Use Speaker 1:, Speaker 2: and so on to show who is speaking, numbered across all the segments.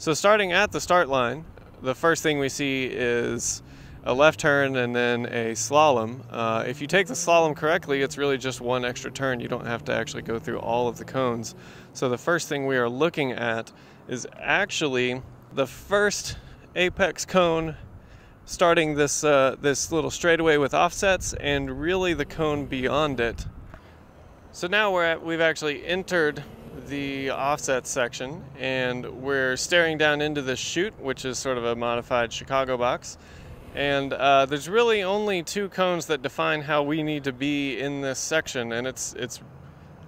Speaker 1: So starting at the start line, the first thing we see is a left turn and then a slalom. If you take the slalom correctly, it's really just one extra turn. You don't have to actually go through all of the cones. So the first thing we are looking at is actually the first apex cone starting this little straightaway with offsets, and really the cone beyond it. So now we've actually entered the offset section, and we're staring down into this chute, which is sort of a modified Chicago box. And there's really only two cones that define how we need to be in this section, and it's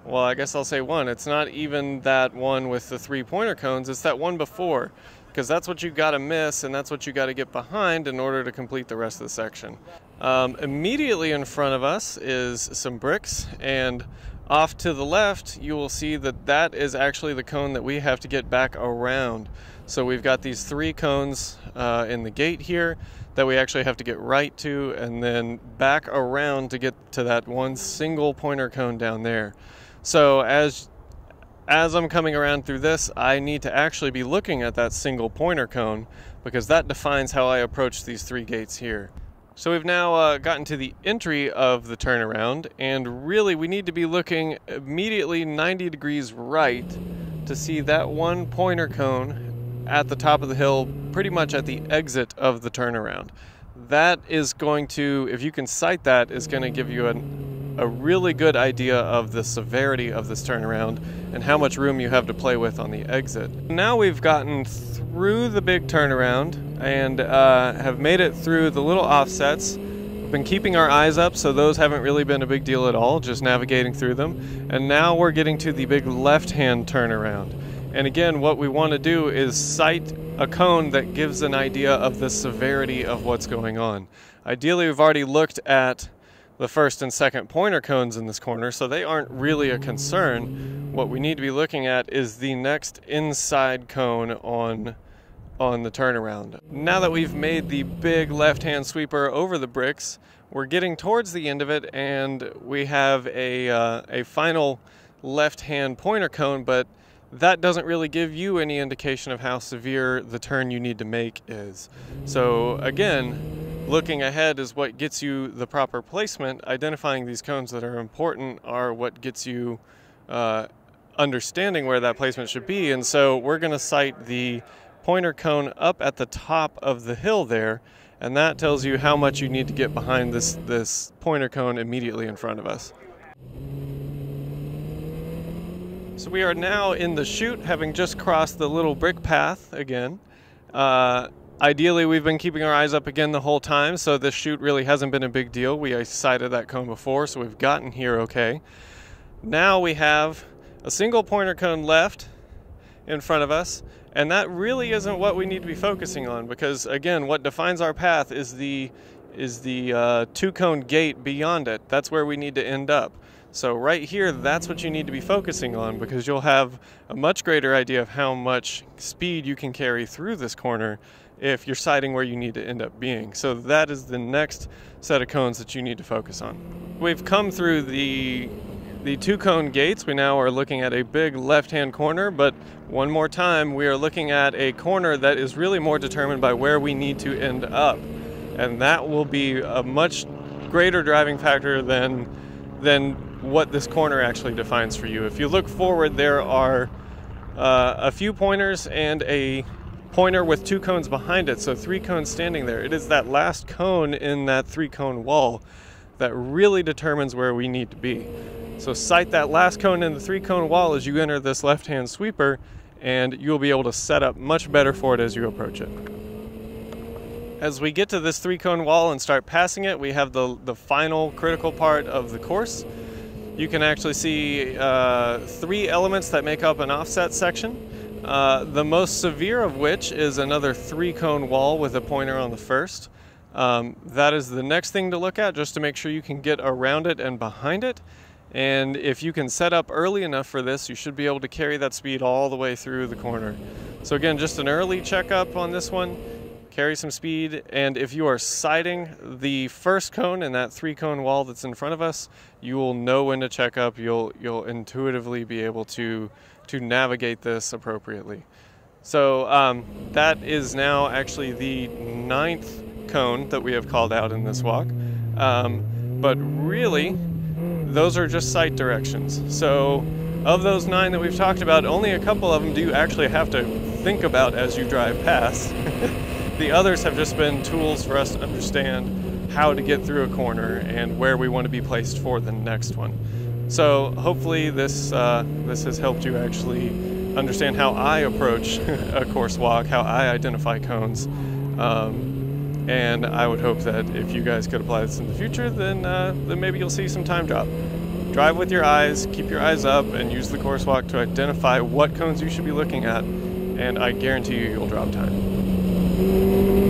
Speaker 1: well, I guess I'll say one. It's not even that one with the 3 pointer cones, it's that one before, because that's what you got to miss, and that's what you got to get behind in order to complete the rest of the section. Immediately in front of us is some bricks, and off to the left you will see that that is actually the cone that we have to get back around. So we've got these 3 cones in the gate here that we actually have to get right to, and then back around to get to that one single pointer cone down there. So as I'm coming around through this, I need to actually be looking at that single pointer cone, because that defines how I approach these 3 gates here. So we've now gotten to the entry of the turnaround, and really we need to be looking immediately 90 degrees right to see that one pointer cone at the top of the hill, pretty much at the exit of the turnaround. That is going to, if you can sight that, is going to give you a really good idea of the severity of this turnaround and how much room you have to play with on the exit. Now we've gotten through the big turnaround and have made it through the little offsets. We've been keeping our eyes up, so those haven't really been a big deal at all, just navigating through them. And now we're getting to the big left-hand turnaround. And again, what we want to do is sight a cone that gives an idea of the severity of what's going on. Ideally, we've already looked at the first and second pointer cones in this corner, so they aren't really a concern. What we need to be looking at is the next inside cone on the turnaround. Now that we've made the big left-hand sweeper over the bricks, we're getting towards the end of it, and we have a final left-hand pointer cone, but that doesn't really give you any indication of how severe the turn you need to make is. So again, looking ahead is what gets you the proper placement. Identifying these cones that are important are what gets you understanding where that placement should be. And so we're going to sight the pointer cone up at the top of the hill there, and that tells you how much you need to get behind this pointer cone immediately in front of us. So we are now in the chute, having just crossed the little brick path again. Ideally, we've been keeping our eyes up again the whole time, so this chute really hasn't been a big deal. We sighted that cone before, so we've gotten here okay. Now we have a single pointer cone left in front of us, and that really isn't what we need to be focusing on, because again, what defines our path is the 2-cone gate beyond it. That's where we need to end up. So right here, that's what you need to be focusing on, because you'll have a much greater idea of how much speed you can carry through this corner if you're sighting where you need to end up being. So that is the next set of cones that you need to focus on. We've come through the 2-cone gates. We now are looking at a big left-hand corner, but one more time, we are looking at a corner that is really more determined by where we need to end up. And that will be a much greater driving factor than what this corner actually defines for you. If you look forward, there are a few pointers and a pointer with 2 cones behind it, so 3 cones standing there. It is that last cone in that 3-cone wall that really determines where we need to be. So sight that last cone in the 3-cone wall as you enter this left-hand sweeper, and you'll be able to set up much better for it as you approach it. As we get to this 3-cone wall and start passing it, we have the final critical part of the course. You can actually see 3 elements that make up an offset section. The most severe of which is another 3-cone wall with a pointer on the first. That is the next thing to look at, just to make sure you can get around it and behind it. And if you can set up early enough for this, you should be able to carry that speed all the way through the corner. So again, just an early checkup on this one. Carry some speed, and if you are sighting the first cone in that 3-cone wall that's in front of us, you will know when to check up. You'll intuitively be able to navigate this appropriately. So that is now actually the 9th cone that we have called out in this walk. But really, those are just sight directions. So of those 9 that we've talked about, only a couple of them do you actually have to think about as you drive past. The others have just been tools for us to understand how to get through a corner and where we want to be placed for the next one. So hopefully this has helped you actually understand how I approach a course walk, how I identify cones. And I would hope that if you guys could apply this in the future, then maybe you'll see some time drop. Drive with your eyes, keep your eyes up, and use the course walk to identify what cones you should be looking at, and I guarantee you'll drop time.